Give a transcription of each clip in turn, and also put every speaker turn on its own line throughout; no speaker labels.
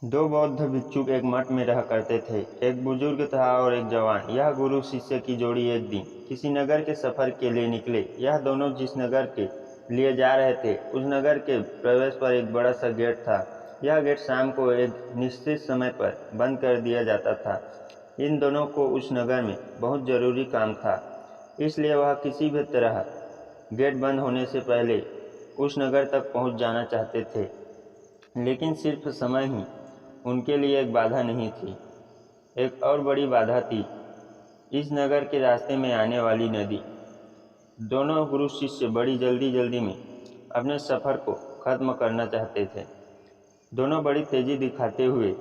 दो बौद्ध भिक्षुक एक मठ में रहा करते थे। एक बुजुर्ग था और एक जवान। यह गुरु शिष्य की जोड़ी एक दिन किसी नगर के सफर के लिए निकले। यह दोनों जिस नगर के लिए जा रहे थे उस नगर के प्रवेश पर एक बड़ा सा गेट था। यह गेट शाम को एक निश्चित समय पर बंद कर दिया जाता था। इन दोनों को उस नगर में बहुत जरूरी काम था, इसलिए वह किसी भी तरह गेट बंद होने से पहले उस नगर तक पहुंच जाना चाहते थे। लेकिन सिर्फ समय ही उनके लिए एक बाधा नहीं थी, एक और बड़ी बाधा थी इस नगर के रास्ते में आने वाली नदी। दोनों गुरु शिष्य बड़ी जल्दी में अपने सफ़र को ख़त्म करना चाहते थे। दोनों बड़ी तेज़ी दिखाते हुए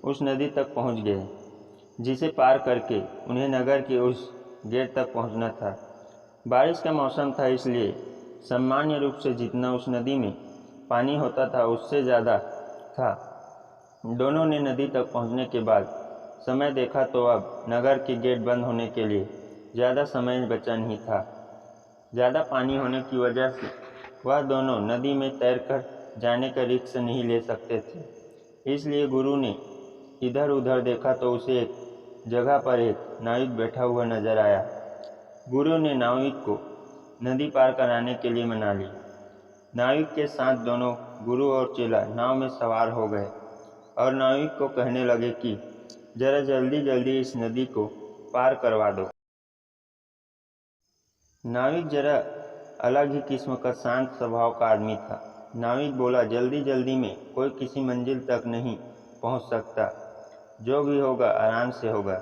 उस नदी तक पहुंच गए, जिसे पार करके उन्हें नगर के उस गेट तक पहुंचना था। बारिश का मौसम था, इसलिए सामान्य रूप से जितना उस नदी में पानी होता था उससे ज़्यादा था। दोनों ने नदी तक पहुंचने के बाद समय देखा तो अब नगर के गेट बंद होने के लिए ज़्यादा समय बचा नहीं था। ज़्यादा पानी होने की वजह से वह दोनों नदी में तैरकर जाने का रिस्क नहीं ले सकते थे। इसलिए गुरु ने इधर उधर देखा तो उसे एक जगह पर एक नाविक बैठा हुआ नजर आया। गुरु ने नाविक को नदी पार कराने के लिए मना लिया। नाविक के साथ दोनों गुरु और चेला नाव में सवार हो गए और नाविक को कहने लगे कि जरा जल्दी इस नदी को पार करवा दो। नाविक जरा अलग ही किस्म का शांत स्वभाव का आदमी था। नाविक बोला, जल्दी में कोई किसी मंजिल तक नहीं पहुंच सकता, जो भी होगा आराम से होगा।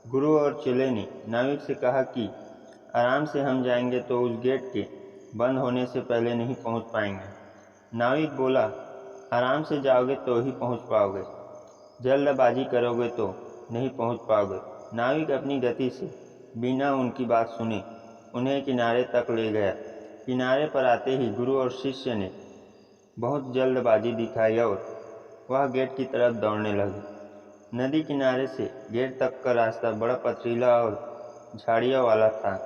गुरु और चेले ने नाविक से कहा कि आराम से हम जाएंगे तो उस गेट के बंद होने से पहले नहीं पहुंच पाएंगे। नाविक बोला, आराम से जाओगे तो ही पहुंच पाओगे, जल्दबाजी करोगे तो नहीं पहुंच पाओगे। नाविक अपनी गति से बिना उनकी बात सुने उन्हें किनारे तक ले गया। किनारे पर आते ही गुरु और शिष्य ने बहुत जल्दबाजी दिखाई और वह गेट की तरफ दौड़ने लगे। नदी किनारे से गेट तक का रास्ता बड़ा पथरीला और झाड़ियों वाला था।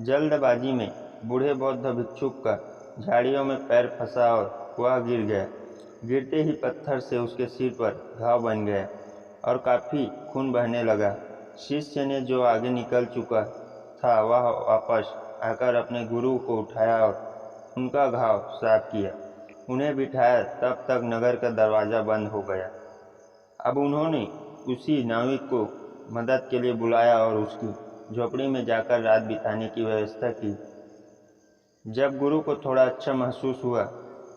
जल्दबाजी में बूढ़े बौद्ध भिक्षुक का झाड़ियों में पैर फंसा और वह गिर गया। गिरते ही पत्थर से उसके सिर पर घाव बन गया और काफ़ी खून बहने लगा। शिष्य ने जो आगे निकल चुका था वह वापस आकर अपने गुरु को उठाया और उनका घाव साफ किया। उन्हें बिठाया, तब तक नगर का दरवाज़ा बंद हो गया। अब उन्होंने उसी नाविक को मदद के लिए बुलाया और उसकी झोपड़ी में जाकर रात बिताने की व्यवस्था की। जब गुरु को थोड़ा अच्छा महसूस हुआ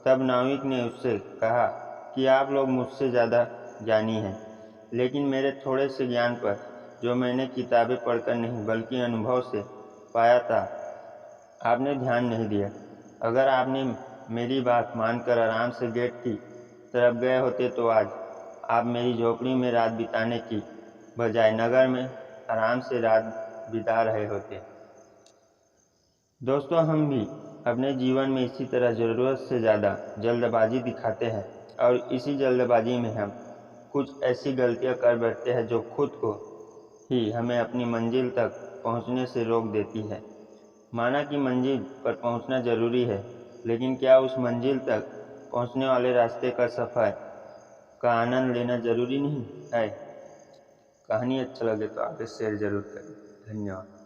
तब नाविक ने उससे कहा कि आप लोग मुझसे ज़्यादा ज्ञानी हैं, लेकिन मेरे थोड़े से ज्ञान पर, जो मैंने किताबें पढ़कर नहीं बल्कि अनुभव से पाया था, आपने ध्यान नहीं दिया। अगर आपने मेरी बात मानकर आराम से गेट की तरफ गए होते तो आज आप मेरी झोपड़ी में रात बिताने की बजाय नगर में आराम से रात बिता रहे होते। दोस्तों, हम भी अपने जीवन में इसी तरह ज़रूरत से ज़्यादा जल्दबाजी दिखाते हैं और इसी जल्दबाजी में हम कुछ ऐसी गलतियां कर बैठते हैं जो खुद को ही हमें अपनी मंजिल तक पहुंचने से रोक देती है। माना कि मंजिल पर पहुंचना ज़रूरी है, लेकिन क्या उस मंजिल तक पहुंचने वाले रास्ते का सफ़र का आनंद लेना ज़रूरी नहीं है? कहानी अच्छा लगे तो आगे शेयर ज़रूर करें। धन्यवाद।